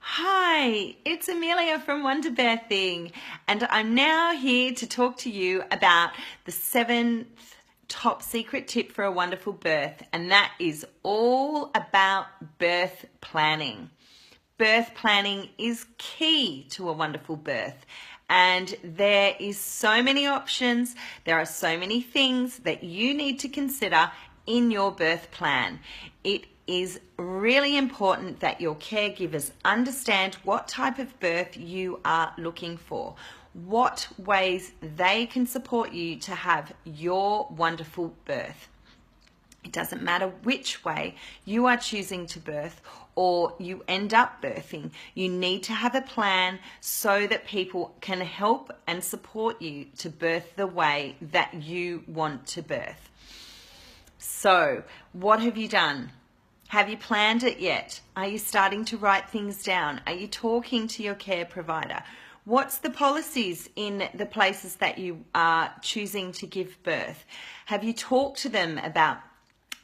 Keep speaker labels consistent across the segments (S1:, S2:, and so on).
S1: Hi, it's Amelia from Wonder Birthing, and I'm now here to talk to you about the 7th top secret tip for a wonderful birth, and that is all about birth planning. Birth planning is key to a wonderful birth, and there is so many options. There are so many things that you need to consider in your birth plan. It is really important that your caregivers understand what type of birth you are looking for, what ways they can support you to have your wonderful birth. It doesn't matter which way you are choosing to birth or you end up birthing. You need to have a plan so that people can help and support you to birth the way that you want to birth. So, what have you done? Have you planned it yet? Are you starting to write things down? Are you talking to your care provider? What's the policies in the places that you are choosing to give birth? Have you talked to them about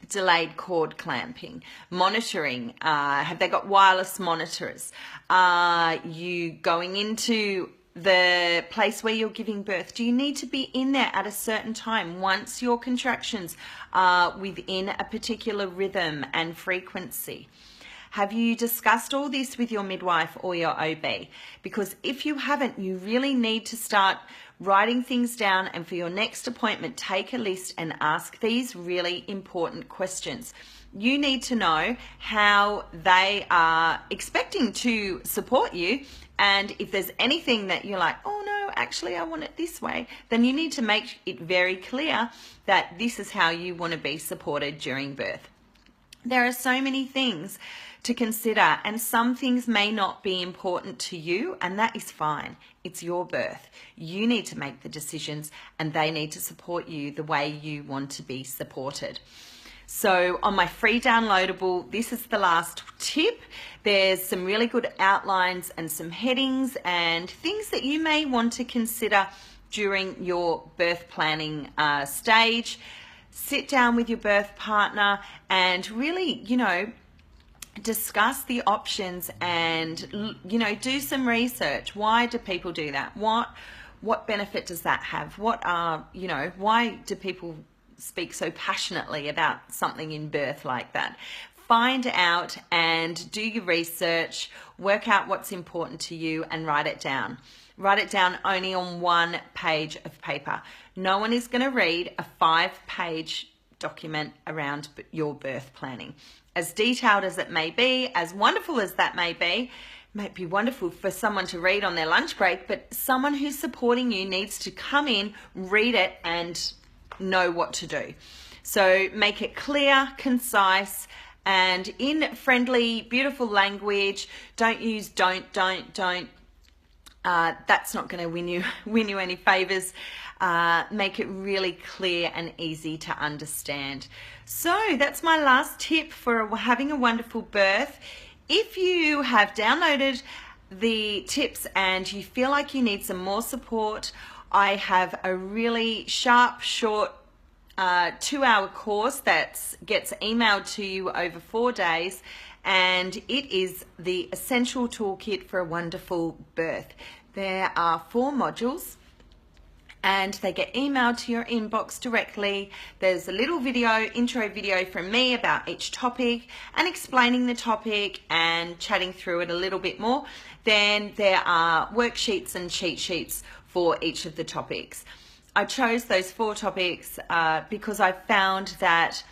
S1: delayed cord clamping, monitoring? Have they got wireless monitors? Are you going into the place where you're giving birth? Do you need to be in there at a certain time once your contractions are within a particular rhythm and frequency? Have you discussed all this with your midwife or your OB? Because if you haven't, you really need to start writing things down, and for your next appointment, take a list and ask these really important questions. You need to know how they are expecting to support you, and if there's anything that you're like, oh no, actually I want it this way, then you need to make it very clear that this is how you want to be supported during birth. There are so many things to consider, and some things may not be important to you, and that is fine. It's your birth. You need to make the decisions, and they need to support you the way you want to be supported. So on my free downloadable, this is the last tip. There's some really good outlines and some headings and things that you may want to consider during your birth planning stage. Sit down with your birth partner and really, discuss the options and, do some research. Why do people do that? What benefit does that have? Why do people speak so passionately about something in birth like that? Find out and do your research, work out what's important to you and write it down. Write it down only on one page of paper. No one is going to read a 5-page document around your birth planning. As detailed as it may be, as wonderful as that may be, it might be wonderful for someone to read on their lunch break, but someone who's supporting you needs to come in, read it and know what to do. So make it clear, concise, and in friendly, beautiful language. Don't use don't. That's not going to win you any favors. Make it really clear and easy to understand. So that's my last tip for having a wonderful birth. If you have downloaded the tips and you feel like you need some more support, I have a really sharp, short 2-hour course that gets emailed to you over 4 days, and it is the Essential Toolkit for a Wonderful Birth. There are 4 modules and they get emailed to your inbox directly. There's a little intro video from me about each topic and explaining the topic and chatting through it a little bit more. Then there are worksheets and cheat sheets for each of the topics. I chose those 4 topics because I found that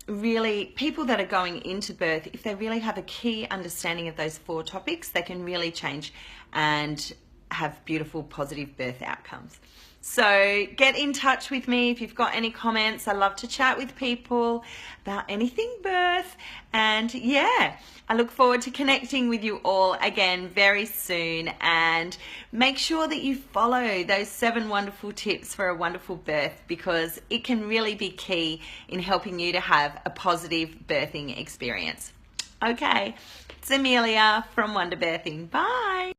S1: really people that are going into birth, if they really have a key understanding of those 4 topics, they can really change and have beautiful, positive birth outcomes. So get in touch with me if you've got any comments. I love to chat with people about anything birth. And yeah, I look forward to connecting with you all again very soon. And make sure that you follow those 7 wonderful tips for a wonderful birth, because it can really be key in helping you to have a positive birthing experience. Okay, it's Amelia from Wonder Birthing. Bye.